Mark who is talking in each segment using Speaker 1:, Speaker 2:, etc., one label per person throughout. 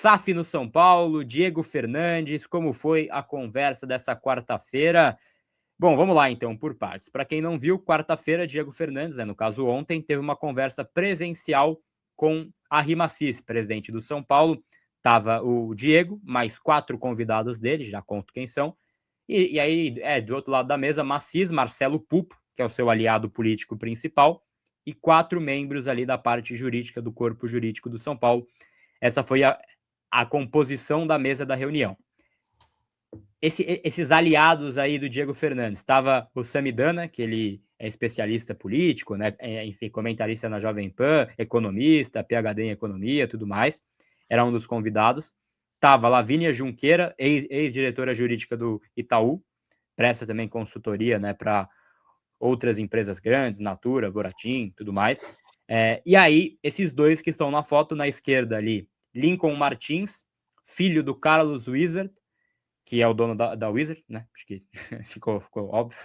Speaker 1: SAF no São Paulo, Diego Fernandes, como foi a conversa dessa quarta-feira? Bom, vamos lá então, por partes. Para quem não viu, quarta-feira, Diego Fernandes, no caso ontem, teve uma conversa presencial com a Rimacis, presidente do São Paulo. Tava o Diego, mais 4 convidados dele, já conto quem são. E aí, do outro lado da mesa, Macis, Marcelo Pupo, que é o seu aliado político principal, e 4 membros ali da parte jurídica, do corpo jurídico do São Paulo. Essa foi a composição da mesa da reunião. Esses aliados aí do Diego Fernandes, estava o Samidana, que ele é especialista político, né? Enfim, comentarista na Jovem Pan, economista, PhD em economia, tudo mais, era um dos convidados. Estava Lavínia Junqueira, ex-diretora jurídica do Itaú, presta também consultoria, né, para outras empresas grandes, Natura, Voratim, tudo mais. E aí, esses dois que estão na foto, na esquerda ali, Lincoln Martins, filho do Carlos Wizard, que é o dono da Wizard, né? Acho que ficou óbvio.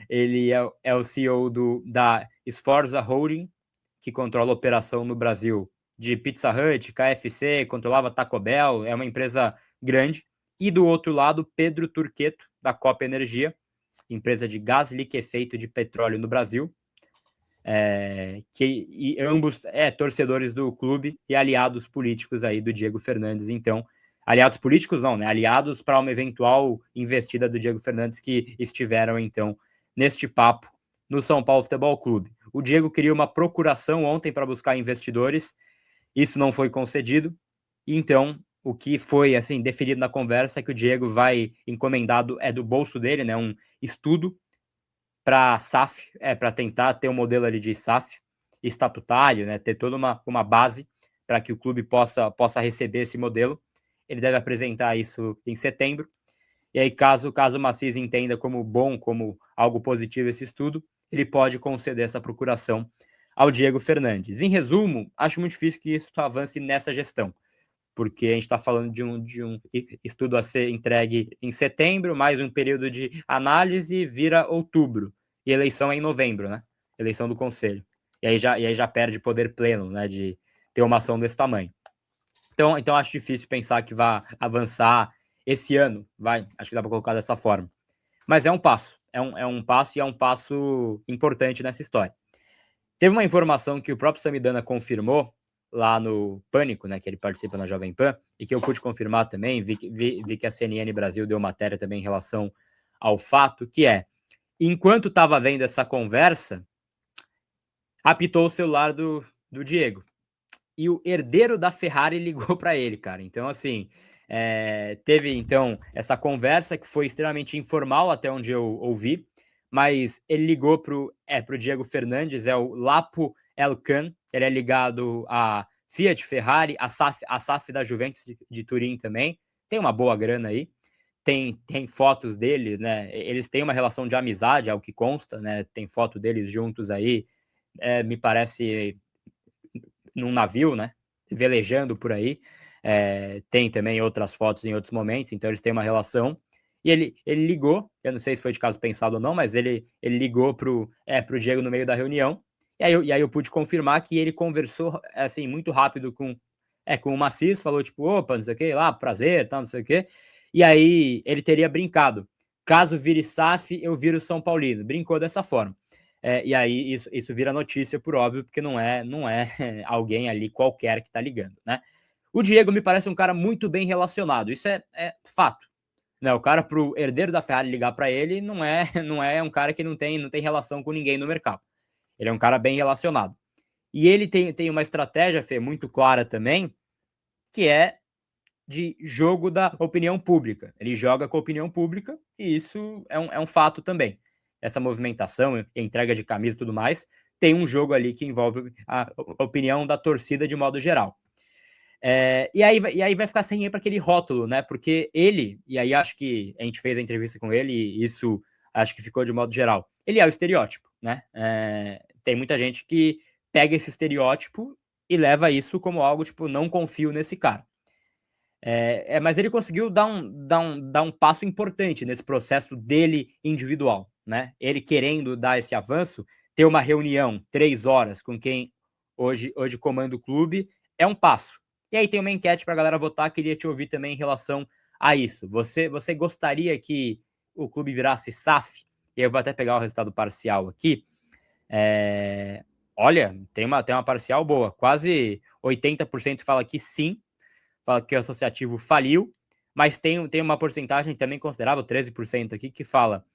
Speaker 1: Ele é o CEO da Sforza Holding, que controla a operação no Brasil de Pizza Hut, KFC, controlava Taco Bell, é uma empresa grande. E do outro lado, Pedro Turqueto, da Copa Energia, empresa de gás liquefeito de petróleo no Brasil, e ambos torcedores do clube e aliados políticos aí do Diego Fernandes. Então, aliados políticos não, né? Aliados para uma eventual investida do Diego Fernandes, que estiveram, então, neste papo no São Paulo Futebol Clube. O Diego queria uma procuração ontem para buscar investidores, isso não foi concedido, então o que foi, assim, definido na conversa é que o Diego vai encomendado, do bolso dele, né, um estudo para SAF, para tentar ter um modelo ali de SAF estatutário, né, ter toda uma base para que o clube possa receber esse modelo. Ele deve apresentar isso em setembro. E aí, caso o Macis entenda como bom, como algo positivo esse estudo, ele pode conceder essa procuração ao Diego Fernandes. Em resumo, acho muito difícil que isso avance nessa gestão, porque a gente está falando de um estudo a ser entregue em setembro, mais um período de análise, vira outubro, e eleição é em novembro, né? Eleição do Conselho. E aí já perde poder pleno, né, de ter uma ação desse tamanho. Então acho difícil pensar que vai avançar esse ano, acho que dá para colocar dessa forma. Mas é um passo, é um passo, e é um passo importante nessa história. Teve uma informação que o próprio Samidana confirmou lá no Pânico, né, que ele participa na Jovem Pan, e que eu pude confirmar também, vi que a CNN Brasil deu matéria também em relação ao fato, que enquanto estava vendo essa conversa, apitou o celular do Diego. E o herdeiro da Ferrari ligou para ele, cara. Então, assim, teve, então, essa conversa que foi extremamente informal, até onde eu ouvi, mas ele ligou pro Diego Fernandes, é o Lapo Elkan, ele é ligado a Fiat, Ferrari, a SAF da Juventus de Turim também, tem uma boa grana aí, tem fotos dele, né, eles têm uma relação de amizade, ao que consta, né, tem foto deles juntos aí, me parece num navio, né, velejando por aí, tem também outras fotos em outros momentos, então eles têm uma relação. E ele ligou, eu não sei se foi de caso pensado ou não, mas ele ligou pro Diego no meio da reunião, e aí eu pude confirmar que ele conversou, assim, muito rápido com o Macis, falou tipo, opa, não sei o que, lá, prazer, tal, não sei o que, e aí ele teria brincado, caso vire SAF, eu viro São Paulino, brincou dessa forma. E aí isso vira notícia, por óbvio, porque não é alguém ali qualquer que tá ligando, né? O Diego me parece um cara muito bem relacionado, isso é fato. Né, o cara, pro herdeiro da Ferrari ligar para ele, não é um cara que não tem relação com ninguém no mercado. Ele é um cara bem relacionado. E ele tem uma estratégia, Fê, muito clara também, que é de jogo da opinião pública. Ele joga com a opinião pública, e isso é um fato também. Essa movimentação, entrega de camisa e tudo mais, tem um jogo ali que envolve a opinião da torcida de modo geral. E aí vai ficar sem ir para aquele rótulo, né? Porque ele, e aí acho que a gente fez a entrevista com ele, e isso acho que ficou de modo geral, ele é o estereótipo, né? Tem muita gente que pega esse estereótipo e leva isso como algo, tipo, não confio nesse cara. Mas ele conseguiu dar um passo importante nesse processo dele individual, né? Ele querendo dar esse avanço, ter uma reunião 3 horas com quem hoje comanda o clube, é um passo. E aí tem uma enquete para a galera votar, queria te ouvir também em relação a isso. Você gostaria que o clube virasse SAF? E eu vou até pegar o resultado parcial aqui. Olha, tem uma parcial boa. Quase 80% fala que sim, fala que o associativo faliu, mas tem uma porcentagem também considerável, 13% aqui, que fala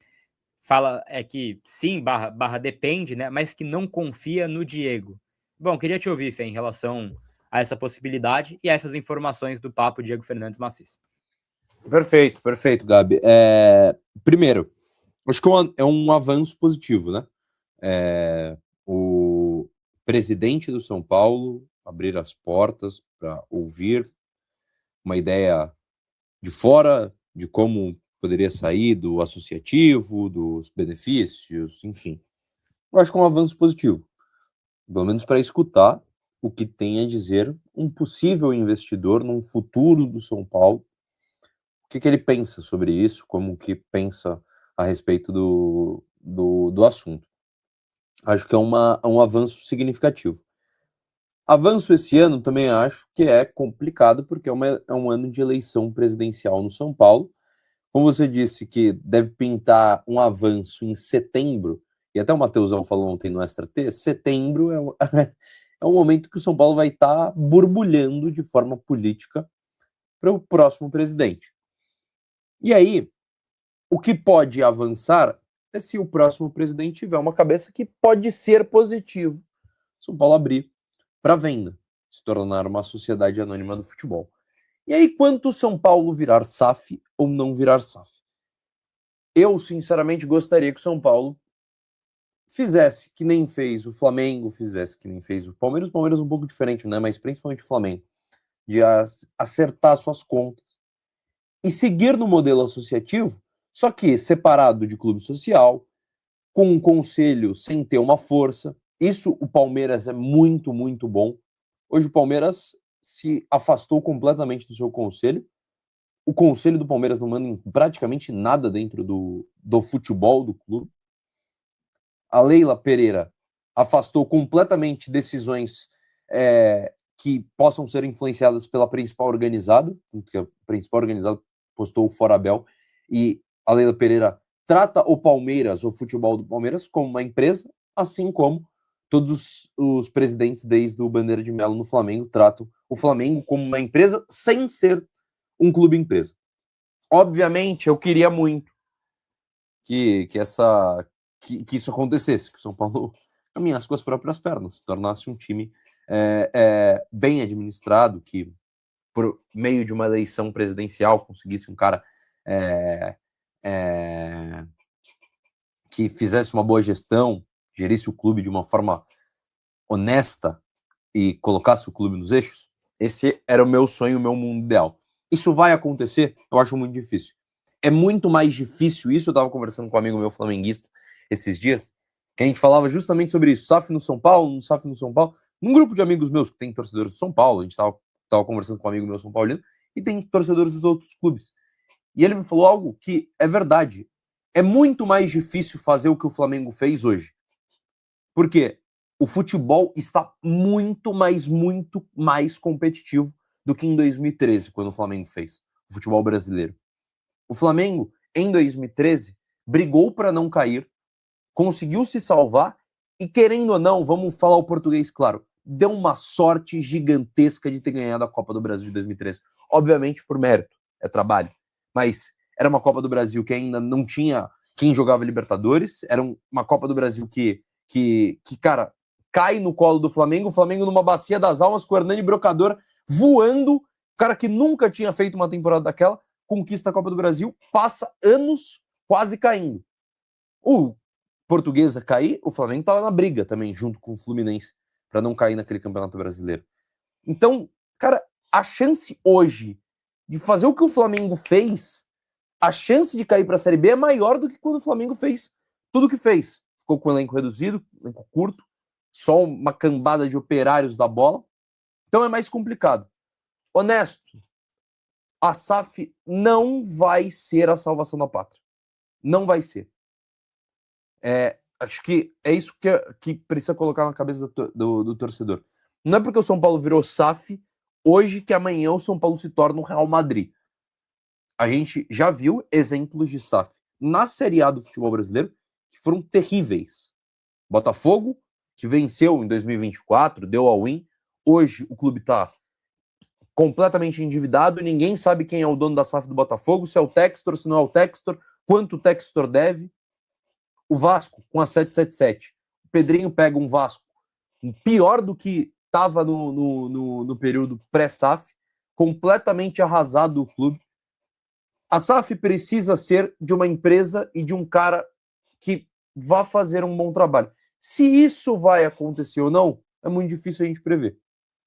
Speaker 1: que sim, barra depende, né? Mas que não confia no Diego. Bom, queria te ouvir, Fê, em relação a essa possibilidade e a essas informações do papo Diego Fernandes Maciço.
Speaker 2: Perfeito, Gabi. Primeiro, acho que é um avanço positivo, né? O presidente do São Paulo abrir as portas para ouvir uma ideia de fora de como poderia sair do associativo, dos benefícios, enfim. Eu acho que é um avanço positivo, pelo menos para escutar o que tem a dizer um possível investidor num futuro do São Paulo. O que ele pensa sobre isso, como que pensa a respeito do assunto. Acho que é um avanço significativo. Avanço esse ano também acho que é complicado, porque é um ano de eleição presidencial no São Paulo. Como você disse que deve pintar um avanço em setembro, e até o Matheusão falou ontem no Extra T, setembro é um momento que o São Paulo vai estar borbulhando de forma política para o próximo presidente. E aí, o que pode avançar é se o próximo presidente tiver uma cabeça que pode ser positivo. São Paulo abrir para venda, se tornar uma sociedade anônima do futebol. E aí, quanto São Paulo virar SAF ou não virar SAF? Eu, sinceramente, gostaria que o São Paulo fizesse que nem fez o Flamengo, fizesse que nem fez o Palmeiras. O Palmeiras é um pouco diferente, né? Mas principalmente o Flamengo, de acertar suas contas e seguir no modelo associativo, só que separado de clube social, com um conselho sem ter uma força. Isso o Palmeiras é muito, muito bom. Hoje o Palmeiras se afastou completamente do seu conselho. O conselho do Palmeiras não manda em praticamente nada dentro do futebol do clube. A Leila Pereira afastou completamente decisões que possam ser influenciadas pela principal organizada, porque a principal organizada postou o Forabel, e a Leila Pereira trata o Palmeiras, o futebol do Palmeiras, como uma empresa, assim como todos os presidentes desde o Bandeira de Melo no Flamengo tratam o Flamengo como uma empresa sem ser um clube empresa. Obviamente, eu queria muito que isso acontecesse, que o São Paulo caminhasse com as próprias pernas, se tornasse um time bem administrado, que por meio de uma eleição presidencial conseguisse um cara que fizesse uma boa gestão, gerisse o clube de uma forma honesta e colocasse o clube nos eixos. Esse era o meu sonho, o meu mundo ideal. Isso vai acontecer? Eu acho muito difícil. É muito mais difícil isso. Eu estava conversando com um amigo meu flamenguista esses dias, que a gente falava justamente sobre isso. SAF no São Paulo, SAF no São Paulo. Num grupo de amigos meus que tem torcedores do São Paulo, a gente estava conversando com um amigo meu São Paulino, e tem torcedores dos outros clubes. E ele me falou algo que é verdade. É muito mais difícil fazer o que o Flamengo fez hoje. Por quê? O futebol está muito mais competitivo do que em 2013, quando o Flamengo fez o futebol brasileiro. O Flamengo, em 2013, brigou para não cair, conseguiu se salvar e, querendo ou não, vamos falar o português claro, deu uma sorte gigantesca de ter ganhado a Copa do Brasil de 2013. Obviamente por mérito, é trabalho, mas era uma Copa do Brasil que ainda não tinha quem jogava Libertadores, era uma Copa do Brasil que cara, cai no colo do Flamengo, o Flamengo numa bacia das almas com o Hernani Brocador voando, cara que nunca tinha feito uma temporada daquela, conquista a Copa do Brasil, passa anos quase caindo. O Portuguesa cair, o Flamengo estava na briga também, junto com o Fluminense, para não cair naquele Campeonato Brasileiro. Então, cara, a chance hoje de fazer o que o Flamengo fez, a chance de cair para a Série B é maior do que quando o Flamengo fez tudo o que fez. Ficou com o elenco reduzido, elenco curto, só uma cambada de operários da bola. Então é mais complicado. Honesto, a SAF não vai ser a salvação da pátria. Não vai ser. Acho que é isso que precisa colocar na cabeça do torcedor. Não é porque o São Paulo virou SAF hoje que amanhã o São Paulo se torna o Real Madrid. A gente já viu exemplos de SAF na Série A do futebol brasileiro que foram terríveis. Botafogo, que venceu em 2024, deu all-in. Hoje o clube está completamente endividado, ninguém sabe quem é o dono da SAF do Botafogo, se é o Textor, se não é o Textor, quanto o Textor deve. O Vasco, com a 777. O Pedrinho pega um Vasco pior do que estava no período pré-SAF, completamente arrasado o clube. A SAF precisa ser de uma empresa e de um cara que vá fazer um bom trabalho. Se isso vai acontecer ou não, é muito difícil a gente prever.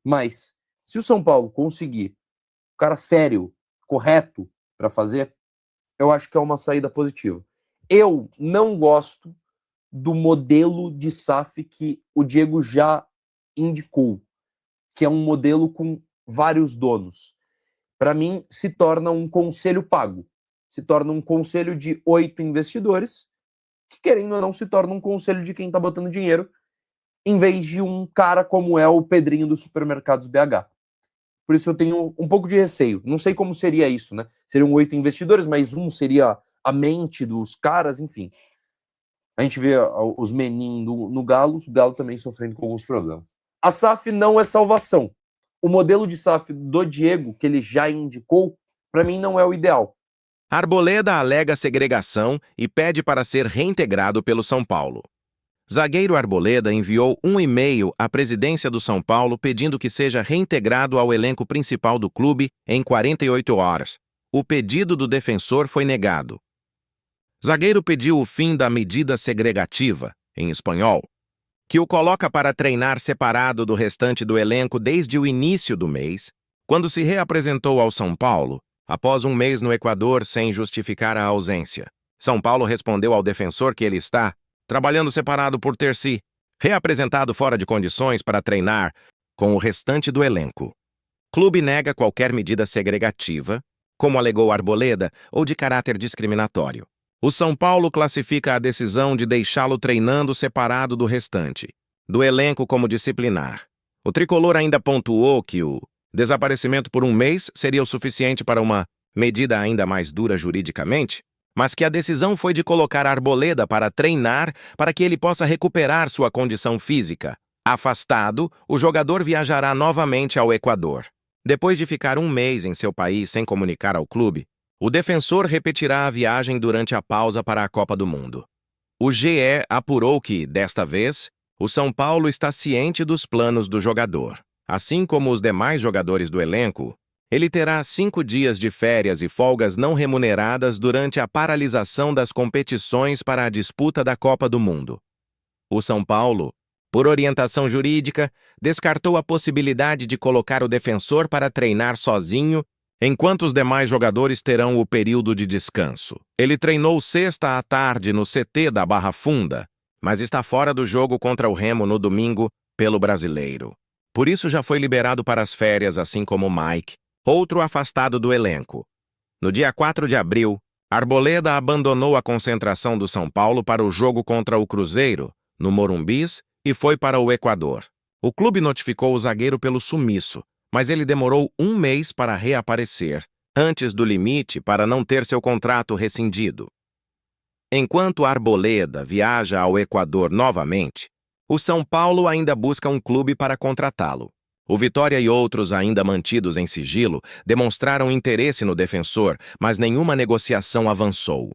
Speaker 2: Mas, se o São Paulo conseguir um cara sério, correto para fazer, eu acho que é uma saída positiva. Eu não gosto do modelo de SAF que o Diego já indicou, que é um modelo com vários donos. Para mim, se torna um conselho pago. Se torna um conselho de 8 investidores, que, querendo ou não, se torna um conselho de quem está botando dinheiro, em vez de um cara como é o Pedrinho dos Supermercados BH. Por isso eu tenho um pouco de receio. Não sei como seria isso, né? Seriam 8 investidores, mas um seria a mente dos caras, enfim. A gente vê os menin no Galo, o Galo também sofrendo com alguns problemas. A SAF não é salvação. O modelo de SAF do Diego, que ele já indicou, para mim não é o ideal.
Speaker 3: Arboleda alega segregação e pede para ser reintegrado pelo São Paulo. Zagueiro Arboleda enviou um e-mail à presidência do São Paulo pedindo que seja reintegrado ao elenco principal do clube em 48 horas. O pedido do defensor foi negado. Zagueiro pediu o fim da medida segregativa, em espanhol, que o coloca para treinar separado do restante do elenco desde o início do mês, quando se reapresentou ao São Paulo, após um mês no Equador sem justificar a ausência. São Paulo respondeu ao defensor que ele está trabalhando separado por ter se reapresentado fora de condições para treinar com o restante do elenco. Clube nega qualquer medida segregativa, como alegou Arboleda, ou de caráter discriminatório. O São Paulo classifica a decisão de deixá-lo treinando separado do restante, do elenco como disciplinar. O tricolor ainda pontuou que o desaparecimento por um mês seria o suficiente para uma medida ainda mais dura juridicamente, mas que a decisão foi de colocar Arboleda para treinar para que ele possa recuperar sua condição física. Afastado, o jogador viajará novamente ao Equador. Depois de ficar um mês em seu país sem comunicar ao clube, o defensor repetirá a viagem durante a pausa para a Copa do Mundo. O GE apurou que, desta vez, o São Paulo está ciente dos planos do jogador. Assim como os demais jogadores do elenco, ele terá 5 dias de férias e folgas não remuneradas durante a paralisação das competições para a disputa da Copa do Mundo. O São Paulo, por orientação jurídica, descartou a possibilidade de colocar o defensor para treinar sozinho, enquanto os demais jogadores terão o período de descanso. Ele treinou sexta à tarde no CT da Barra Funda, mas está fora do jogo contra o Remo no domingo pelo Brasileiro. Por isso já foi liberado para as férias, assim como Mike, outro afastado do elenco. No dia 4 de abril, Arboleda abandonou a concentração do São Paulo para o jogo contra o Cruzeiro, no Morumbis, e foi para o Equador. O clube notificou o zagueiro pelo sumiço, mas ele demorou um mês para reaparecer, antes do limite para não ter seu contrato rescindido. Enquanto Arboleda viaja ao Equador novamente, o São Paulo ainda busca um clube para contratá-lo. O Vitória e outros ainda mantidos em sigilo demonstraram interesse no defensor, mas nenhuma negociação avançou.